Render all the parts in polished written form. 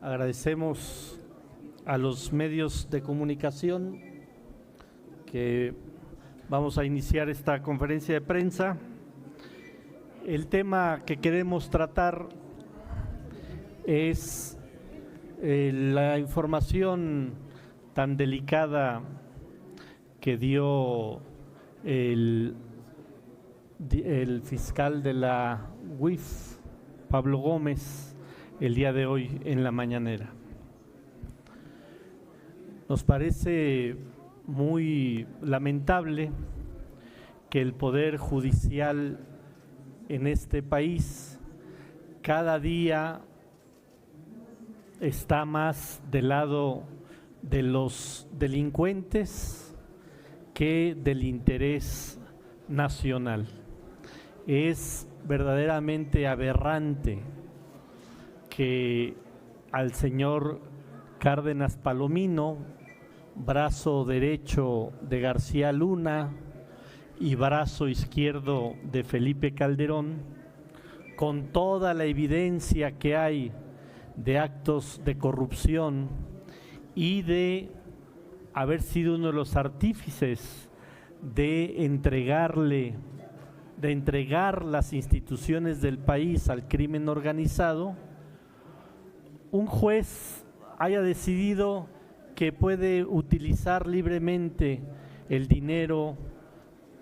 Agradecemos a los medios de comunicación que vamos a iniciar esta conferencia de prensa. El tema que queremos tratar es la información tan delicada que dio el fiscal de la UIF, Pablo Gómez, el día de hoy en la mañanera. Nos parece muy lamentable que el Poder Judicial en este país cada día está más del lado de los delincuentes que del interés nacional. Es verdaderamente aberrante que al señor Cárdenas Palomino, brazo derecho de García Luna y brazo izquierdo de Felipe Calderón, con toda la evidencia que hay de actos de corrupción y de haber sido uno de los artífices de entregar las instituciones del país al crimen organizado, un juez haya decidido que puede utilizar libremente el dinero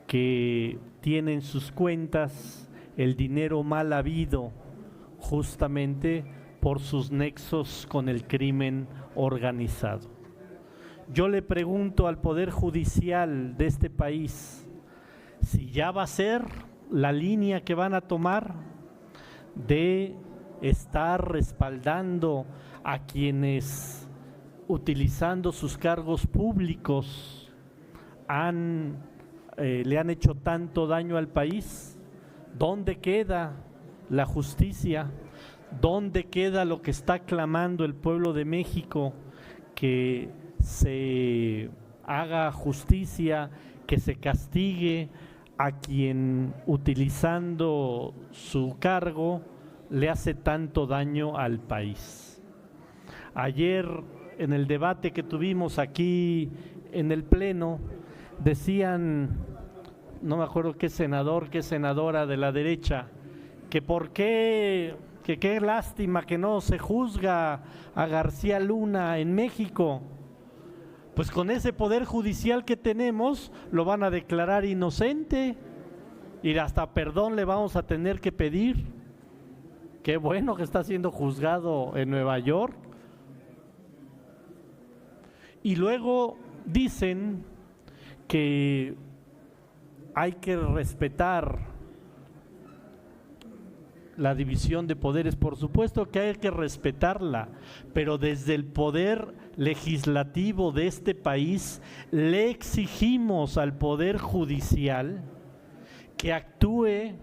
que tiene en sus cuentas, el dinero mal habido, justamente por sus nexos con el crimen organizado. Yo le pregunto al Poder Judicial de este país si ya va a ser la línea que van a tomar de estar respaldando a quienes, utilizando sus cargos públicos, le han hecho tanto daño al país. ¿Dónde queda la justicia? ¿Dónde queda lo que está clamando el pueblo de México? Que se haga justicia, que se castigue a quien, utilizando su cargo, le hace tanto daño al país. Ayer, en el debate que tuvimos aquí en el Pleno, decían, no me acuerdo qué senador, qué senadora de la derecha, que por qué, que qué lástima que no se juzga a García Luna en México. Pues con ese poder judicial que tenemos, lo van a declarar inocente y hasta perdón le vamos a tener que pedir. Qué bueno que está siendo juzgado en Nueva York. Y luego dicen que hay que respetar la división de poderes. Por supuesto que hay que respetarla, pero desde el poder legislativo de este país le exigimos al Poder Judicial que actúe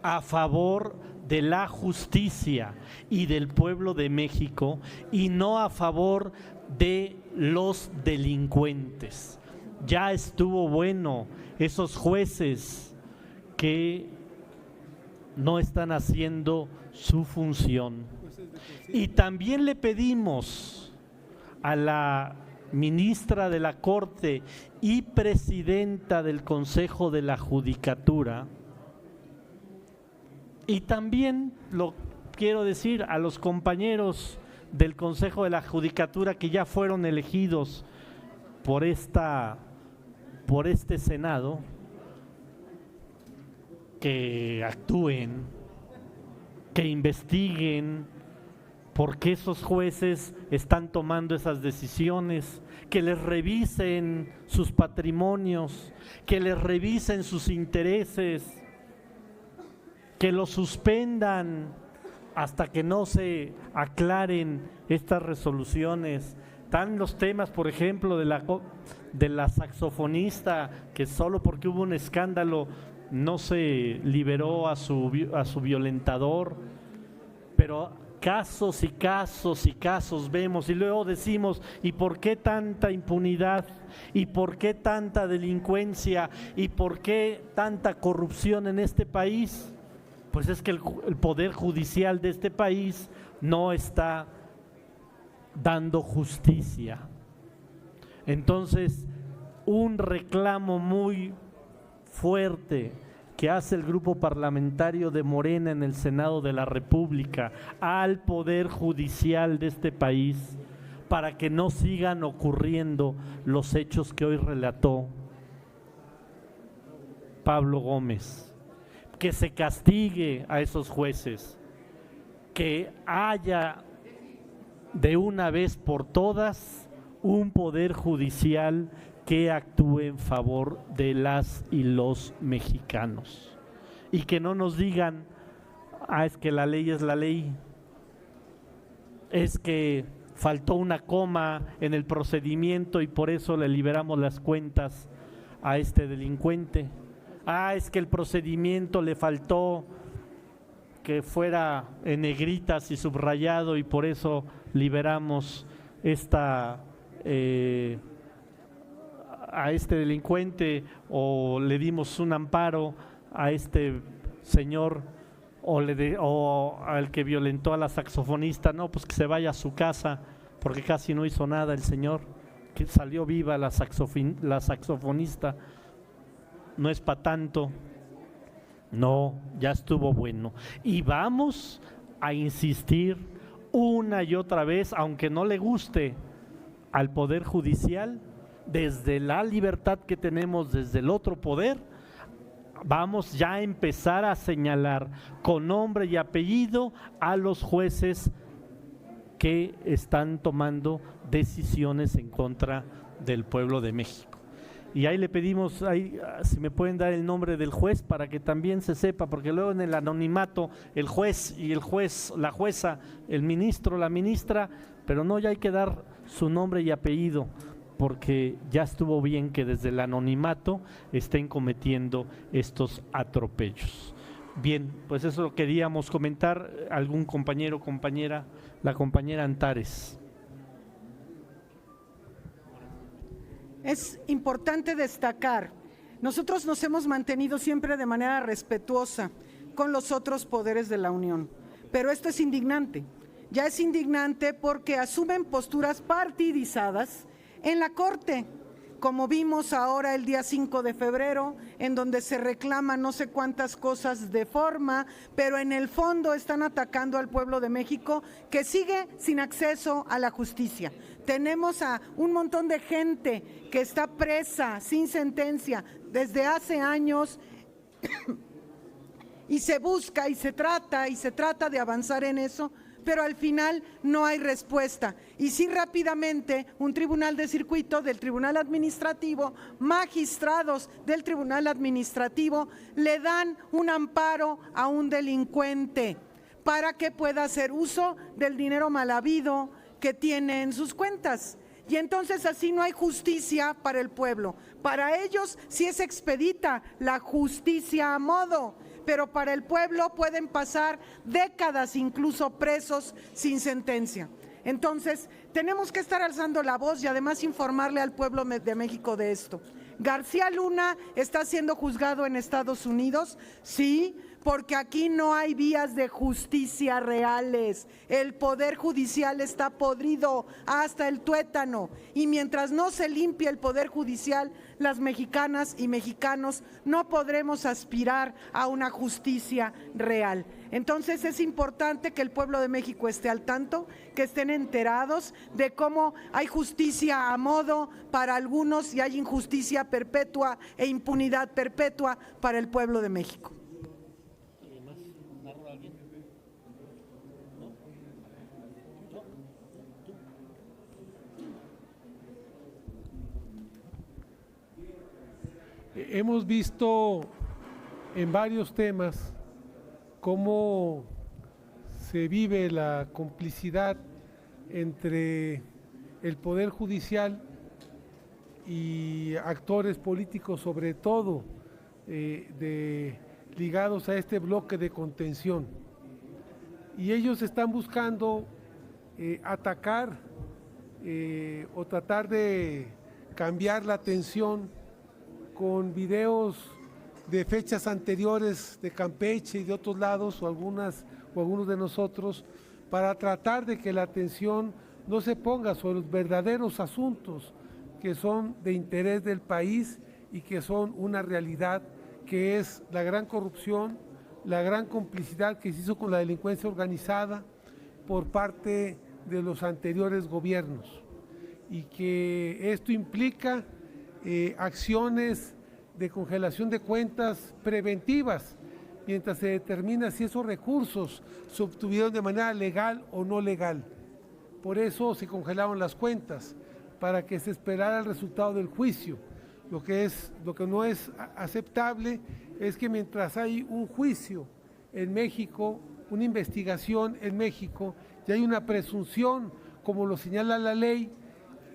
a favor de la justicia y del pueblo de México y no a favor de los delincuentes. Ya estuvo bueno esos jueces que no están haciendo su función. Y también le pedimos a la ministra de la Corte y presidenta del Consejo de la Judicatura, y también lo quiero decir a los compañeros del Consejo de la Judicatura que ya fueron elegidos por este Senado, que actúen, que investiguen por qué esos jueces están tomando esas decisiones, que les revisen sus patrimonios, que les revisen sus intereses, que los suspendan hasta que no se aclaren estas resoluciones. Están los temas, por ejemplo, de la saxofonista, que solo porque hubo un escándalo no se liberó a su violentador, pero casos y casos y casos vemos y luego decimos, ¿y por qué tanta impunidad? ¿Y por qué tanta delincuencia? ¿Y por qué tanta corrupción en este país? Pues es que el Poder Judicial de este país no está dando justicia. Entonces, un reclamo muy fuerte que hace el grupo parlamentario de Morena en el Senado de la República al Poder Judicial de este país para que no sigan ocurriendo los hechos que hoy relató Pablo Gómez, que se castigue a esos jueces, que haya de una vez por todas un poder judicial que actúe en favor de las y los mexicanos y que no nos digan, es que la ley es la ley, es que faltó una coma en el procedimiento y por eso le liberamos las cuentas a este delincuente, es que el procedimiento le faltó que fuera en negritas y subrayado y por eso liberamos a este delincuente o le dimos un amparo a este señor o al que violentó a la saxofonista, no, pues que se vaya a su casa porque casi no hizo nada el señor, que salió viva la saxofonista, no es para tanto. No, ya estuvo bueno. Y vamos a insistir una y otra vez, aunque no le guste al Poder Judicial, desde la libertad que tenemos desde el otro poder, vamos ya a empezar a señalar con nombre y apellido a los jueces que están tomando decisiones en contra del pueblo de México. Y ahí le pedimos, si me pueden dar el nombre del juez para que también se sepa, porque luego en el anonimato el juez y el juez, la jueza, el ministro, la ministra, pero no, ya hay que dar su nombre y apellido, porque ya estuvo bien que desde el anonimato estén cometiendo estos atropellos. Bien, pues eso lo queríamos comentar. ¿Algún compañero o compañera? La compañera Antares. Es importante destacar, nosotros nos hemos mantenido siempre de manera respetuosa con los otros poderes de la Unión, pero esto es indignante. Ya es indignante porque asumen posturas partidizadas en la Corte, como vimos ahora el día 5 de febrero, en donde se reclaman no sé cuántas cosas de forma, pero en el fondo están atacando al pueblo de México que sigue sin acceso a la justicia. Tenemos a un montón de gente que está presa sin sentencia desde hace años y se busca y se trata de avanzar en eso, pero al final no hay respuesta. Y sí, rápidamente un tribunal de circuito del Tribunal Administrativo, magistrados del Tribunal Administrativo le dan un amparo a un delincuente para que pueda hacer uso del dinero mal habido que tiene en sus cuentas. Y entonces así no hay justicia para el pueblo. Para ellos sí es expedita la justicia a modo, pero para el pueblo pueden pasar décadas incluso presos sin sentencia. Entonces tenemos que estar alzando la voz y además informarle al pueblo de México de esto. García Luna está siendo juzgado en Estados Unidos, sí, porque aquí no hay vías de justicia reales. El poder judicial está podrido hasta el tuétano y mientras no se limpie el poder judicial, las mexicanas y mexicanos no podremos aspirar a una justicia real. Entonces es importante que el pueblo de México esté al tanto, que estén enterados de cómo hay justicia a modo para algunos y hay injusticia perpetua e impunidad perpetua para el pueblo de México. Hemos visto en varios temas cómo se vive la complicidad entre el Poder Judicial y actores políticos, sobre todo ligados a este bloque de contención. Y ellos están buscando atacar o tratar de cambiar la atención con videos de fechas anteriores de Campeche y de otros lados o algunos de nosotros, para tratar de que la atención no se ponga sobre los verdaderos asuntos que son de interés del país y que son una realidad, que es la gran corrupción, la gran complicidad que se hizo con la delincuencia organizada por parte de los anteriores gobiernos, y que esto implica acciones de congelación de cuentas preventivas, mientras se determina si esos recursos se obtuvieron de manera legal o no legal. Por eso se congelaron las cuentas, para que se esperara el resultado del juicio. Lo que no es aceptable es que mientras hay un juicio en México, una investigación en México, y hay una presunción, como lo señala la ley,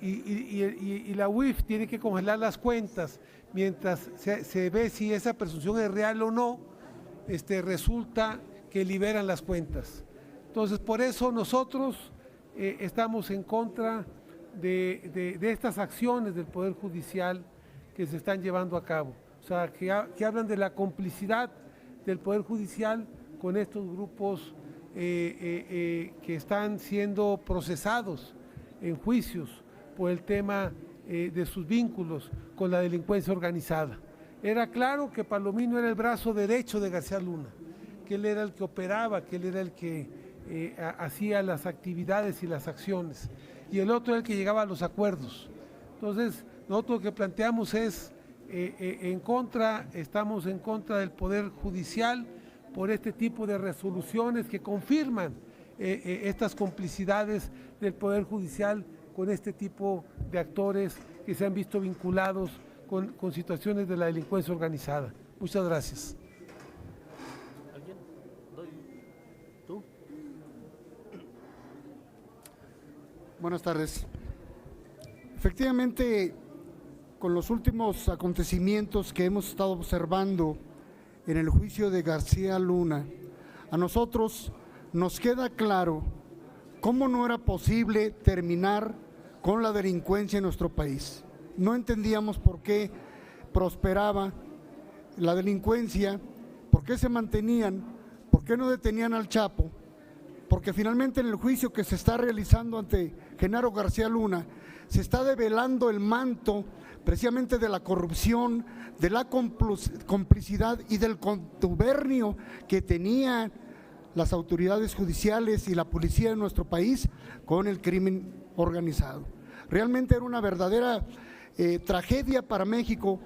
y la UIF tiene que congelar las cuentas, mientras se ve si esa presunción es real o no, resulta que liberan las cuentas. Entonces, por eso nosotros estamos en contra de estas acciones del Poder Judicial que se están llevando a cabo. O sea, que hablan de la complicidad del Poder Judicial con estos grupos que están siendo procesados en juicios por el tema de sus vínculos con la delincuencia organizada. Era claro que Palomino era el brazo derecho de García Luna, que él era el que operaba, que él era el que hacía las actividades y las acciones, y el otro era el que llegaba a los acuerdos. Entonces, nosotros lo que planteamos es estamos en contra del Poder Judicial por este tipo de resoluciones que confirman estas complicidades del Poder Judicial con este tipo de actores que se han visto vinculados con situaciones de la delincuencia organizada. Muchas gracias. ¿Alguien? ¿Tú? Buenas tardes. Efectivamente, con los últimos acontecimientos que hemos estado observando en el juicio de García Luna, a nosotros nos queda claro cómo no era posible terminar con la delincuencia en nuestro país. No entendíamos por qué prosperaba la delincuencia, por qué se mantenían, por qué no detenían al Chapo, porque finalmente en el juicio que se está realizando ante Genaro García Luna se está develando el manto precisamente de la corrupción, de la complicidad y del contubernio que tenían las autoridades judiciales y la policía de nuestro país con el crimen organizado. Realmente era una verdadera tragedia para México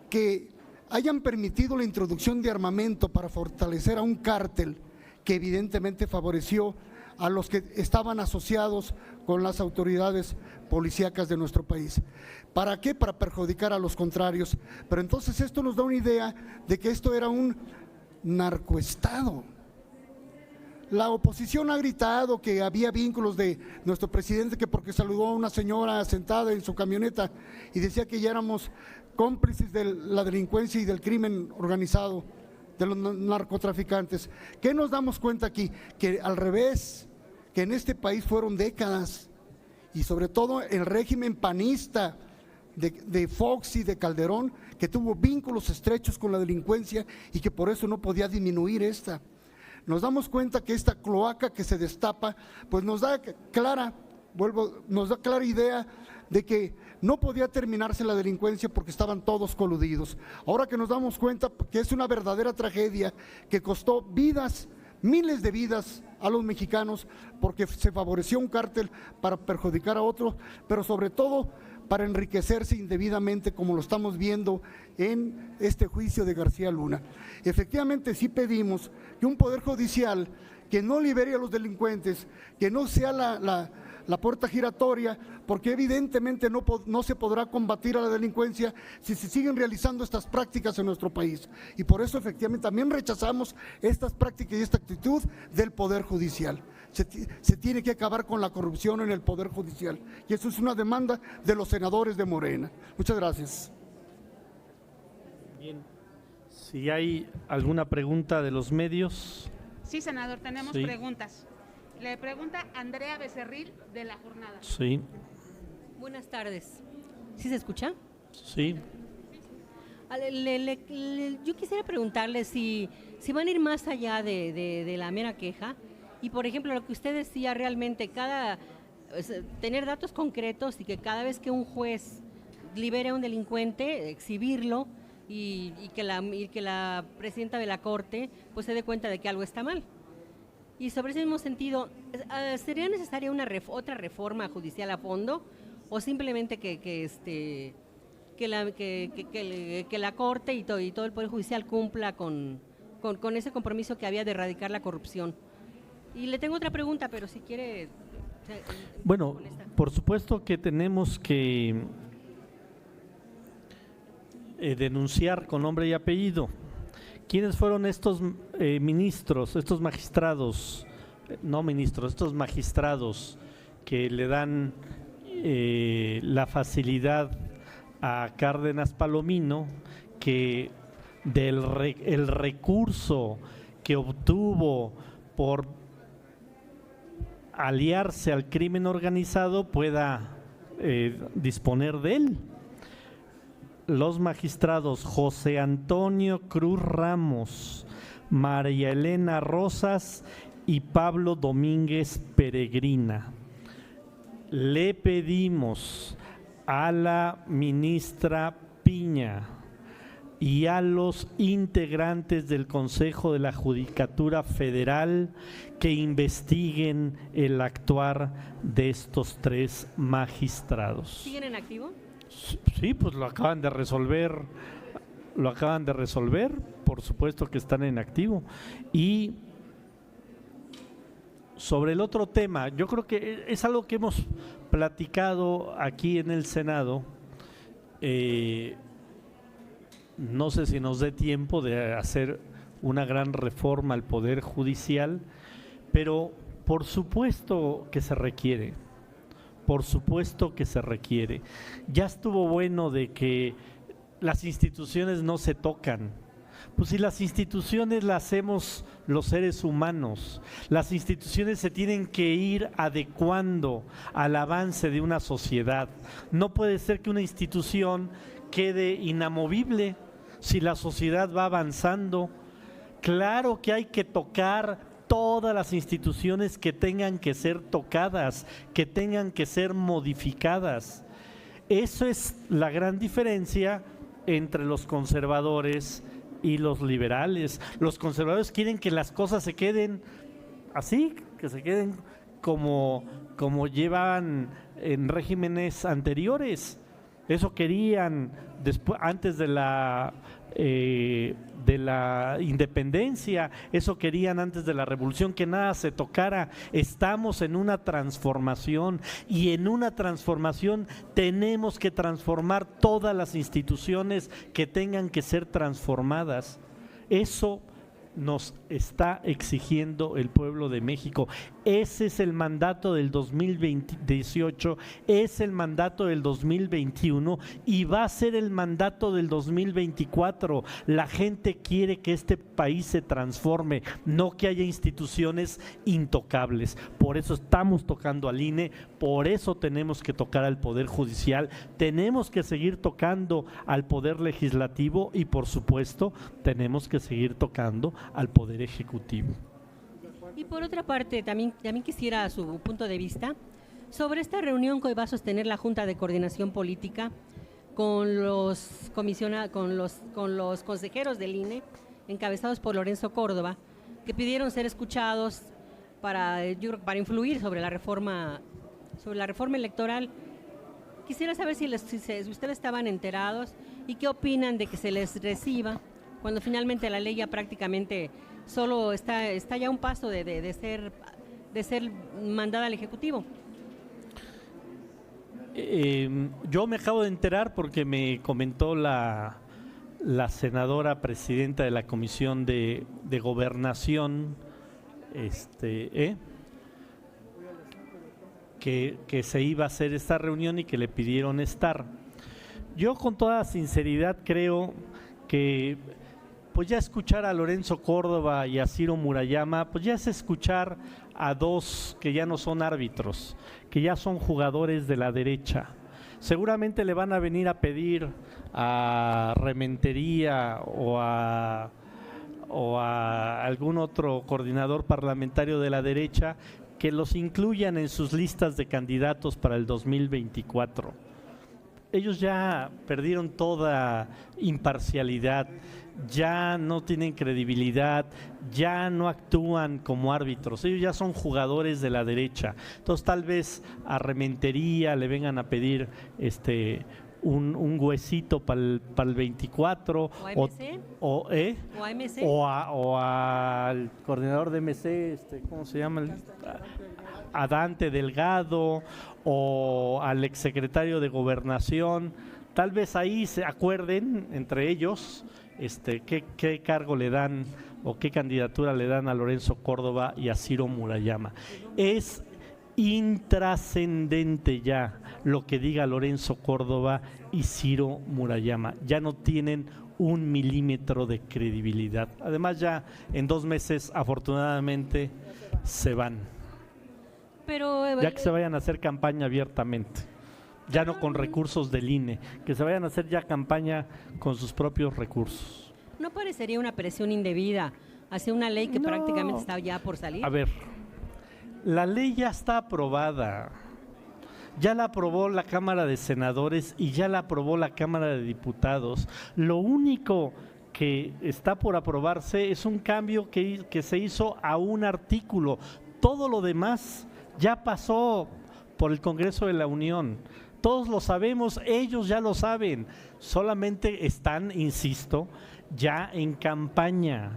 que hayan permitido la introducción de armamento para fortalecer a un cártel que evidentemente favoreció a los que estaban asociados con las autoridades policíacas de nuestro país. ¿Para qué? Para perjudicar a los contrarios. Pero entonces esto nos da una idea de que esto era un narcoestado. La oposición ha gritado que había vínculos de nuestro presidente, que porque saludó a una señora sentada en su camioneta y decía que ya éramos cómplices de la delincuencia y del crimen organizado, de los narcotraficantes. ¿Qué nos damos cuenta aquí? Que al revés, que en este país fueron décadas, y sobre todo el régimen panista de Fox y de Calderón, que tuvo vínculos estrechos con la delincuencia y que por eso no podía disminuir esta. Nos damos cuenta que esta cloaca que se destapa, pues nos da clara idea de que no podía terminarse la delincuencia porque estaban todos coludidos. Ahora que nos damos cuenta que es una verdadera tragedia que costó vidas, miles de vidas a los mexicanos, porque se favoreció un cártel para perjudicar a otros, pero sobre todo para enriquecerse indebidamente, como lo estamos viendo en este juicio de García Luna. Efectivamente, sí pedimos que un poder judicial que no libere a los delincuentes, que no sea la puerta giratoria, porque evidentemente no se podrá combatir a la delincuencia si se siguen realizando estas prácticas en nuestro país. Y por eso efectivamente también rechazamos estas prácticas y esta actitud del Poder Judicial. Se tiene que acabar con la corrupción en el Poder Judicial, y eso es una demanda de los senadores de Morena. Muchas gracias. Bien, si hay alguna pregunta de los medios. Sí, senador, tenemos Sí. preguntas. Le pregunta Andrea Becerril, de La Jornada. Sí, Buenas tardes. ¿Sí se escucha? sí. Yo quisiera preguntarle si van a ir más allá de la mera queja y, por ejemplo, lo que usted decía, realmente cada tener datos concretos y que cada vez que un juez libere a un delincuente, exhibirlo y que la presidenta de la Corte pues se dé cuenta de que algo está mal. Y sobre ese mismo sentido, ¿sería necesaria otra reforma judicial a fondo o simplemente que la Corte y todo el Poder Judicial cumpla con ese compromiso que había de erradicar la corrupción? Y le tengo otra pregunta, pero si quiere… Bueno, por supuesto que tenemos que denunciar con nombre y apellido. ¿Quiénes fueron estos ministros, estos magistrados, no ministros, estos magistrados que le dan la facilidad a Cárdenas Palomino, que el recurso que obtuvo por aliarse al crimen organizado pueda disponer de él? Los magistrados José Antonio Cruz Ramos, María Elena Rosas y Pablo Domínguez Peregrina. Le pedimos a la ministra Piña y a los integrantes del Consejo de la Judicatura Federal que investiguen el actuar de estos 3 magistrados. ¿Siguen en activo? Sí, pues lo acaban de resolver, por supuesto que están en activo. Y sobre el otro tema, yo creo que es algo que hemos platicado aquí en el Senado. No sé si nos dé tiempo de hacer una gran reforma al Poder Judicial, pero por supuesto que se requiere. Por supuesto que se requiere. Ya estuvo bueno de que las instituciones no se tocan. Pues si las instituciones las hacemos los seres humanos, las instituciones se tienen que ir adecuando al avance de una sociedad. No puede ser que una institución quede inamovible si la sociedad va avanzando. Claro que hay que tocar todas las instituciones que tengan que ser tocadas, que tengan que ser modificadas. Eso es la gran diferencia entre los conservadores y los liberales. Los conservadores quieren que las cosas se queden así, que se queden como llevaban en regímenes anteriores. Eso querían después, antes de la independencia, eso querían antes de la revolución, que nada se tocara. Estamos en una transformación y en una transformación tenemos que transformar todas las instituciones que tengan que ser transformadas. Eso nos está exigiendo el pueblo de México. Ese es el mandato del 2018, es el mandato del 2021 y va a ser el mandato del 2024. La gente quiere que este país se transforme, no que haya instituciones intocables. Por eso estamos tocando al INE, por eso tenemos que tocar al Poder Judicial, tenemos que seguir tocando al Poder Legislativo y por supuesto tenemos que seguir tocando al Poder Ejecutivo. Y por otra parte, también quisiera su punto de vista sobre esta reunión que va a sostener la Junta de Coordinación Política con los consejeros del INE, encabezados por Lorenzo Córdoba, que pidieron ser escuchados para influir sobre la reforma electoral. Quisiera saber si ustedes estaban enterados y qué opinan de que se les reciba cuando finalmente la ley ya prácticamente solo está ya a un paso de ser mandada al Ejecutivo. Yo me acabo de enterar porque me comentó la senadora presidenta de la Comisión de Gobernación, que se iba a hacer esta reunión y que le pidieron estar. Yo con toda sinceridad creo que pues ya escuchar a Lorenzo Córdoba y a Ciro Murayama, pues ya es escuchar a dos que ya no son árbitros, que ya son jugadores de la derecha. Seguramente le van a venir a pedir a Rementería o a algún otro coordinador parlamentario de la derecha que los incluyan en sus listas de candidatos para el 2024. Ellos ya perdieron toda imparcialidad, ya no tienen credibilidad, ya no actúan como árbitros, ellos ya son jugadores de la derecha. Entonces tal vez a Rementería le vengan a pedir un huesito para el 24 ¿O a MC? ¿O a MC? o al coordinador de MC, ¿cómo se llama? A Dante Delgado, o al exsecretario de Gobernación. Tal vez ahí se acuerden entre ellos qué cargo le dan o qué candidatura le dan a Lorenzo Córdoba y a Ciro Murayama. Es intrascendente ya lo que diga Lorenzo Córdoba y Ciro Murayama. Ya no tienen un milímetro de credibilidad. Además, ya en 2 meses, afortunadamente, se van. Pero Ya que se vayan a hacer campaña abiertamente, ya no con recursos del INE, que se vayan a hacer ya campaña con sus propios recursos. ¿no parecería una presión indebida hacia una ley que No. prácticamente está ya por salir? A ver, la ley ya está aprobada, ya la aprobó la Cámara de Senadores y ya la aprobó la Cámara de Diputados. Lo único que está por aprobarse es un cambio que se hizo a un artículo. Todo lo demás ya pasó por el Congreso de la Unión. Todos lo sabemos, ellos ya lo saben, solamente están, insisto, ya en campaña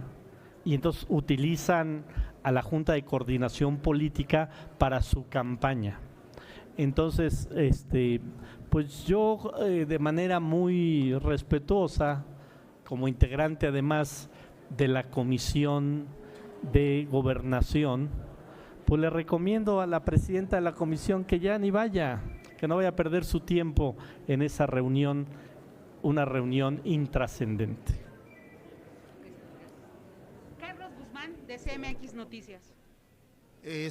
y entonces utilizan a la Junta de Coordinación Política para su campaña. Entonces, pues yo de manera muy respetuosa, como integrante además de la Comisión de Gobernación, pues le recomiendo a la presidenta de la comisión que ya ni vaya, que no vaya a perder su tiempo en esa reunión, una reunión intrascendente. Carlos Guzmán, de CMX Noticias.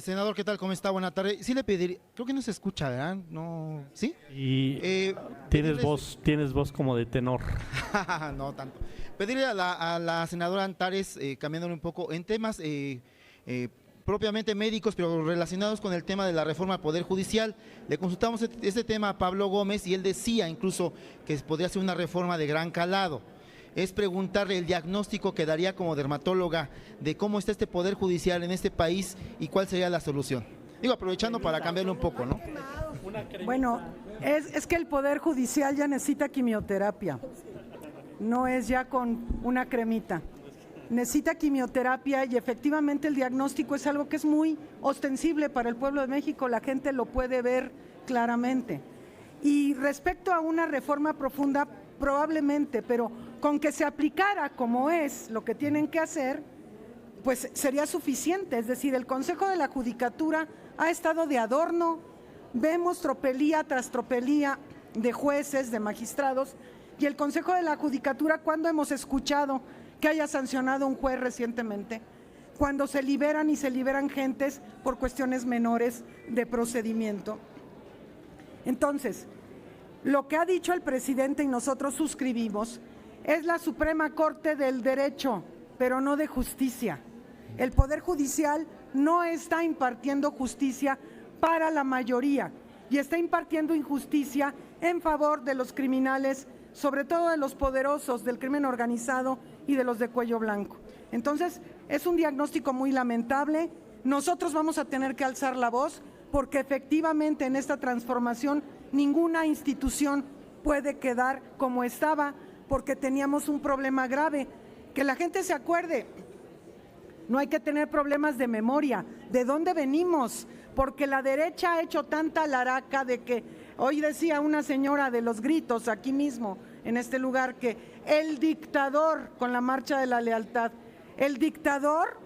Senador, ¿qué tal? ¿Cómo está? Buena tarde. Sí le pediría, creo que no se escucha, ¿verdad? No, ¿sí? Y pedirles- tienes voz como de tenor. No tanto. Pedirle a la senadora Antares, cambiándole un poco, en temas propiamente médicos, pero relacionados con el tema de la reforma al Poder Judicial. Le consultamos este tema a Pablo Gómez y él decía incluso que podría ser una reforma de gran calado. Es preguntarle el diagnóstico que daría como dermatóloga de cómo está este Poder Judicial en este país y cuál sería la solución. Digo, aprovechando para cambiarle un poco, ¿no? Bueno, es que el Poder Judicial ya necesita quimioterapia, no es ya con una cremita. Necesita quimioterapia y efectivamente el diagnóstico es algo que es muy ostensible para el pueblo de México, la gente lo puede ver claramente. Y respecto a una reforma profunda, probablemente, pero con que se aplicara como es lo que tienen que hacer, pues sería suficiente. Es decir, el Consejo de la Judicatura ha estado de adorno, vemos tropelía tras tropelía de jueces, de magistrados, y el Consejo de la Judicatura, ¿cuándo hemos escuchado que haya sancionado un juez recientemente? Cuando se liberan y se liberan gentes por cuestiones menores de procedimiento. Entonces, lo que ha dicho el presidente y nosotros suscribimos es la Suprema Corte del Derecho, pero no de justicia. El Poder Judicial no está impartiendo justicia para la mayoría y está impartiendo injusticia en favor de los criminales, sobre todo de los poderosos del crimen organizado y de los de cuello blanco. Entonces, es un diagnóstico muy lamentable. Nosotros vamos a tener que alzar la voz porque efectivamente en esta transformación ninguna institución puede quedar como estaba porque teníamos un problema grave. Que la gente se acuerde, no hay que tener problemas de memoria, de dónde venimos, porque la derecha ha hecho tanta laraca de que, hoy decía una señora de los gritos aquí mismo, en este lugar, que el dictador con la marcha de la lealtad, el dictador,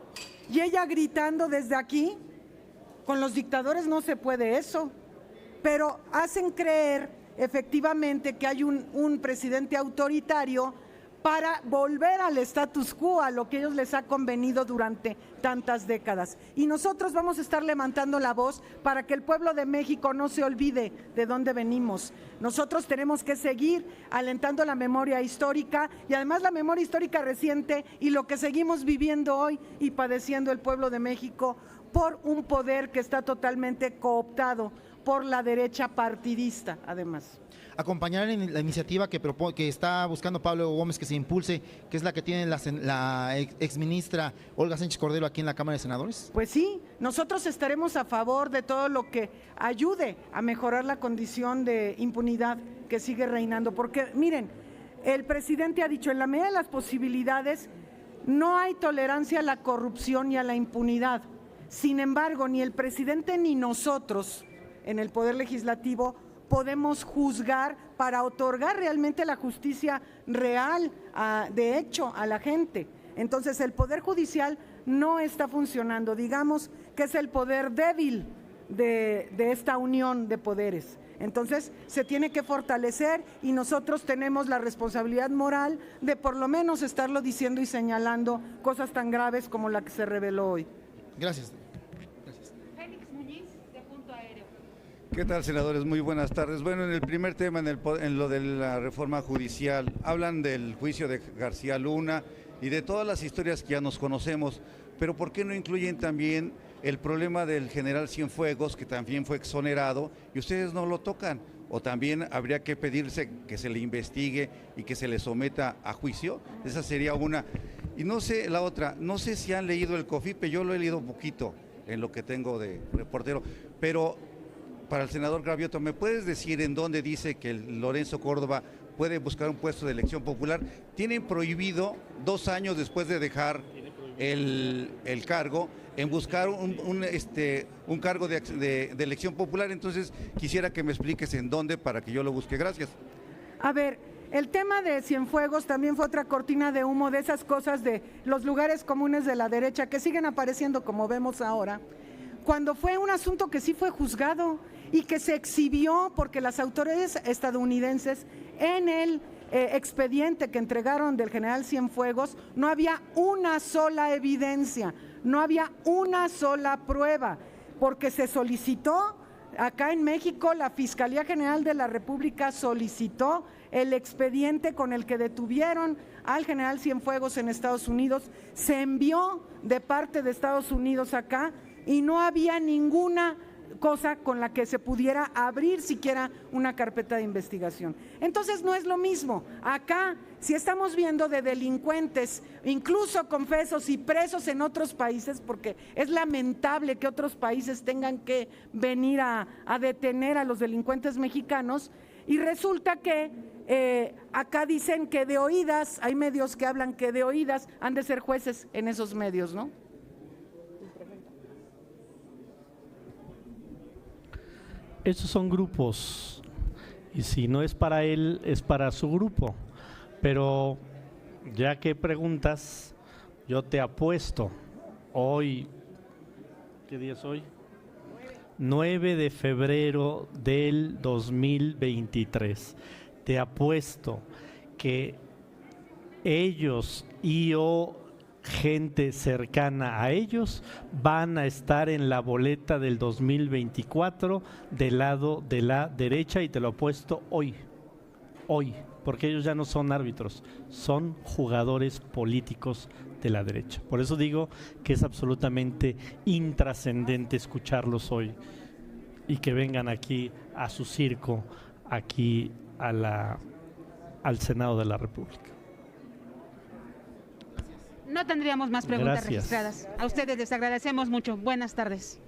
y ella gritando desde aquí, con los dictadores no se puede eso, pero hacen creer efectivamente que hay un presidente autoritario para volver al status quo, a lo que ellos les ha convenido durante tantas décadas. Y nosotros vamos a estar levantando la voz para que el pueblo de México no se olvide de dónde venimos. Nosotros tenemos que seguir alentando la memoria histórica y además la memoria histórica reciente y lo que seguimos viviendo hoy y padeciendo el pueblo de México por un poder que está totalmente cooptado por la derecha partidista, además. Acompañar en la iniciativa que está buscando Pablo Gómez que se impulse, que es la que tiene la exministra Olga Sánchez Cordero aquí en la Cámara de Senadores? Pues sí, nosotros estaremos a favor de todo lo que ayude a mejorar la condición de impunidad que sigue reinando, porque miren, el presidente ha dicho, en la medida de las posibilidades, no hay tolerancia a la corrupción y a la impunidad. Sin embargo, ni el presidente ni nosotros en el Poder Legislativo podemos juzgar para otorgar realmente la justicia real, de hecho, a la gente. Entonces, el Poder Judicial no está funcionando, digamos que es el poder débil de esta unión de poderes. Entonces, se tiene que fortalecer y nosotros tenemos la responsabilidad moral de por lo menos estarlo diciendo y señalando cosas tan graves como la que se reveló hoy. Gracias. Félix Muñiz, de Punto Aéreo. ¿Qué tal, senadores? Muy buenas tardes. Bueno, en el primer tema, en lo de la reforma judicial, hablan del juicio de García Luna y de todas las historias que ya nos conocemos, pero ¿por qué no incluyen también el problema del general Cienfuegos, que también fue exonerado, y ustedes no lo tocan? O también habría que pedirse que se le investigue y que se le someta a juicio. Esa sería una. Y no sé, la otra, no sé si han leído el COFIPE, yo lo he leído poquito en lo que tengo de reportero, pero para el senador Gravioto, ¿me puedes decir en dónde dice que Lorenzo Córdoba puede buscar un puesto de elección popular? Tienen prohibido 2 años después de dejar el cargo en buscar un cargo de elección popular. Entonces quisiera que me expliques en dónde para que yo lo busque. Gracias. A ver, el tema de Cienfuegos también fue otra cortina de humo de esas cosas de los lugares comunes de la derecha que siguen apareciendo como vemos ahora, cuando fue un asunto que sí fue juzgado y que se exhibió porque las autoridades estadounidenses en el expediente que entregaron del general Cienfuegos no había una sola evidencia, no había una sola prueba, porque se solicitó acá en México, la Fiscalía General de la República solicitó el expediente con el que detuvieron al general Cienfuegos en Estados Unidos, se envió de parte de Estados Unidos acá y no había ninguna cosa con la que se pudiera abrir siquiera una carpeta de investigación. Entonces no es lo mismo. Acá, si estamos viendo de delincuentes, incluso confesos y presos en otros países, porque es lamentable que otros países tengan que venir a detener a los delincuentes mexicanos, y resulta que acá dicen que de oídas, hay medios que hablan que de oídas han de ser jueces en esos medios, ¿no? Estos son grupos, y si no es para él, es para su grupo. Pero ya que preguntas, yo te apuesto, hoy, ¿qué día es hoy? 9 de febrero del 2023. Te apuesto que ellos y o gente cercana a ellos van a estar en la boleta del 2024 del lado de la derecha, y te lo apuesto hoy, porque ellos ya no son árbitros, son jugadores políticos de la derecha. Por eso digo que es absolutamente intrascendente escucharlos hoy y que vengan aquí a su circo, aquí al Senado de la República. No tendríamos más preguntas Gracias. registradas. A ustedes les agradecemos mucho. Buenas tardes.